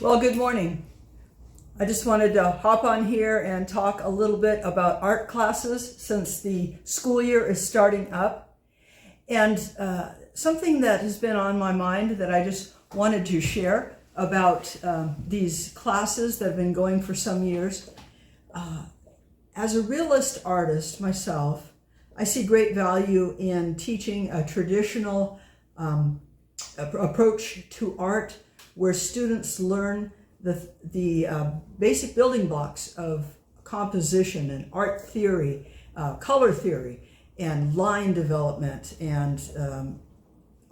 Well, good morning. I just wanted to hop on here and talk a little bit about art classes since the school year is starting up. And something that has been on my mind that I just wanted to share about these classes that have been going for some years. As a realist artist myself, I see great value in teaching a traditional approach to art where students learn the basic building blocks of composition and art theory, color theory, and line development, and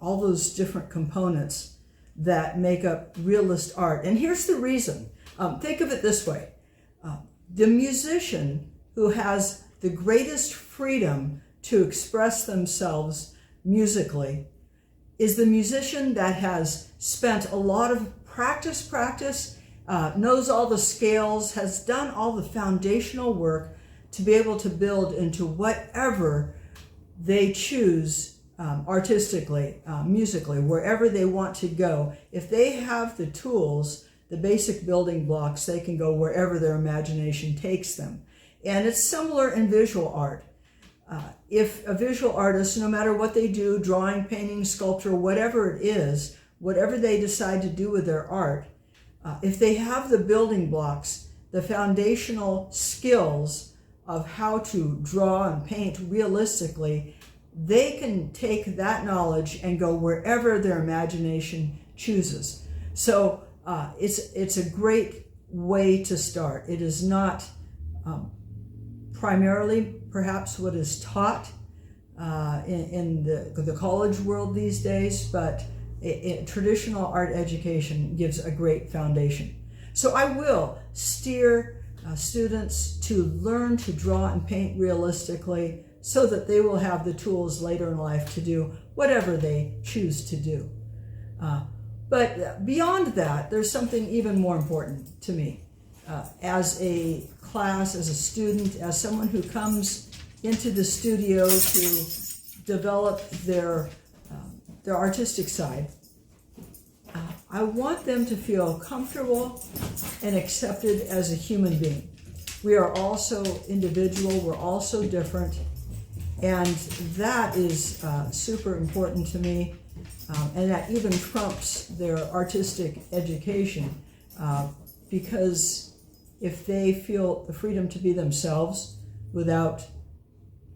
all those different components that make up realist art. And here's the reason. Think of it this way. The musician who has the greatest freedom to express themselves musically is the musician that has spent a lot of practice, knows all the scales, has done all the foundational work to be able to build into whatever they choose artistically, musically, wherever they want to go. If they have the tools, the basic building blocks, they can go wherever their imagination takes them. And it's similar in visual art. If a visual artist, no matter what they do, drawing, painting, sculpture, whatever it is, whatever they decide to do with their art, if they have the building blocks, the foundational skills of how to draw and paint realistically, they can take that knowledge and go wherever their imagination chooses. So it's a great way to start. It is not primarily perhaps what is taught in the college world these days, but traditional art education gives a great foundation. So I will steer students to learn to draw and paint realistically so that they will have the tools later in life to do whatever they choose to do. But beyond that, there's something even more important to me. As a class, as a student, as someone who comes into the studio to develop their artistic side, I want them to feel comfortable and accepted as a human being. We are also individual, we're also different, and that is super important to me, and that even trumps their artistic education, because if they feel the freedom to be themselves without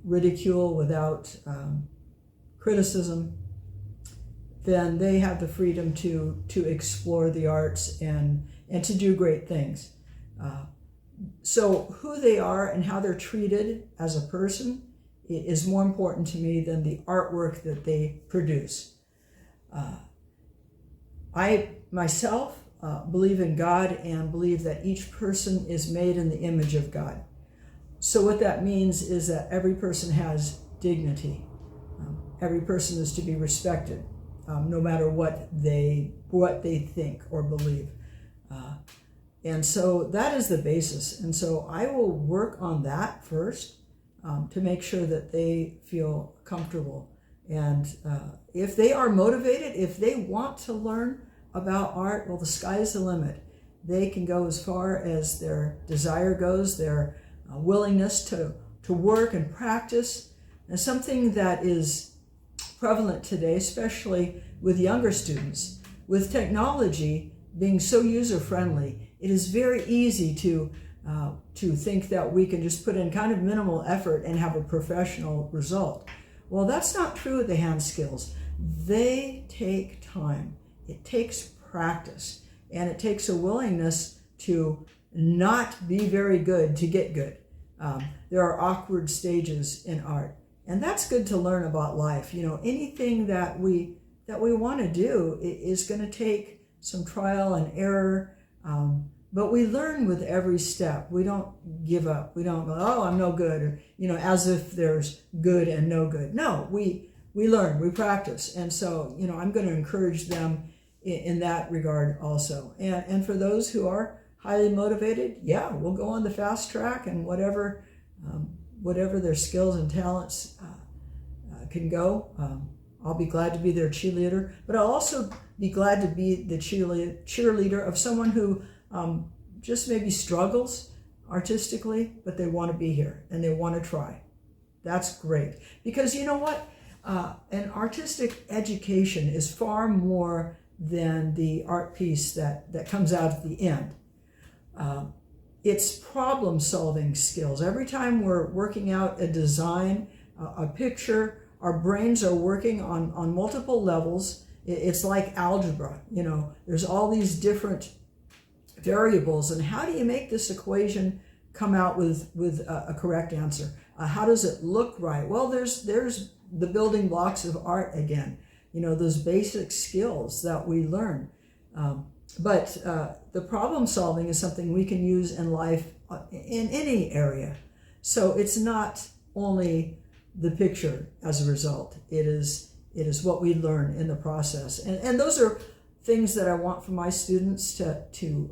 ridicule, without criticism, then they have the freedom to explore the arts and to do great things. So who they are and how they're treated as a person is more important to me than the artwork that they produce. I myself believe in God and believe that each person is made in the image of God. So what that means is that every person has dignity. Every person is to be respected, no matter what they think or believe. And so that is the basis. And so I will work on that first to make sure that they feel comfortable. And if they are motivated, if they want to learn about art, well, the sky is the limit. They can go as far as their desire goes, their willingness to work and practice. And something that is prevalent today, especially with younger students, with technology being so user-friendly, it is very easy to think that we can just put in kind of minimal effort and have a professional result. Well, that's not true with the hand skills. They take time. It takes practice, and it takes a willingness to not be very good to get good. There are awkward stages in art, and that's good to learn about life. You know, anything that we want to do is going to take some trial and error, but we learn with every step. We don't give up. We don't go, oh, I'm no good, or as if there's good and no good. No, we learn, we practice, and so I'm going to encourage them in that regard also. And for those who are highly motivated, yeah, we'll go on the fast track, and whatever their skills and talents can go, I'll be glad to be their cheerleader, but I'll also be glad to be the cheerleader of someone who just maybe struggles artistically, but they want to be here and they want to try. That's great. Because you know what? An artistic education is far more than the art piece that comes out at the end. It's problem-solving skills. Every time we're working out a design, a picture, our brains are working on multiple levels. It's like algebra. There's all these different variables, and how do you make this equation come out with a correct answer? How does it look right? Well, there's the building blocks of art again. Those basic skills that we learn. But the problem solving is something we can use in life in any area. So it's not only the picture as a result. It is what we learn in the process. And those are things that I want for my students to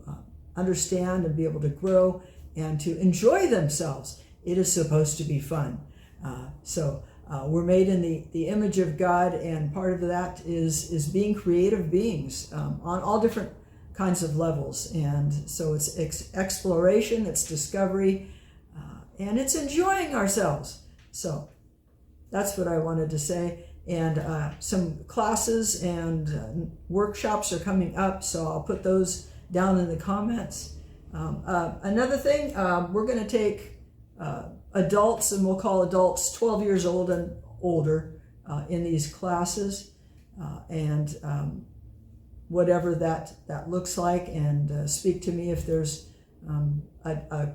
understand and be able to grow and to enjoy themselves. It is supposed to be fun. So we're made in the image of God, and part of that is being creative beings on all different kinds of levels. And so it's exploration, it's discovery, and it's enjoying ourselves. So that's what I wanted to say. And some classes and workshops are coming up, so I'll put those down in the comments. Another thing, we're going to take adults, and we'll call adults 12 years old and older in these classes, and whatever that looks like, and speak to me if there's a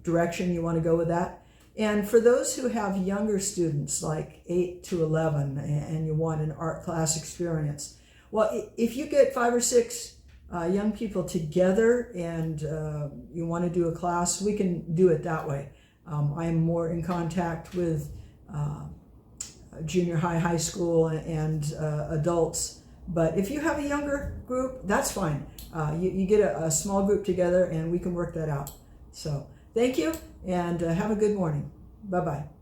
direction you want to go with that. And for those who have younger students, like 8 to 11, and you want an art class experience, well, if you get 5 or 6 young people together and you want to do a class, we can do it that way. I am more in contact with junior high, high school, and adults. But if you have a younger group, that's fine. You get a small group together and we can work that out. So thank you, and have a good morning. Bye-bye.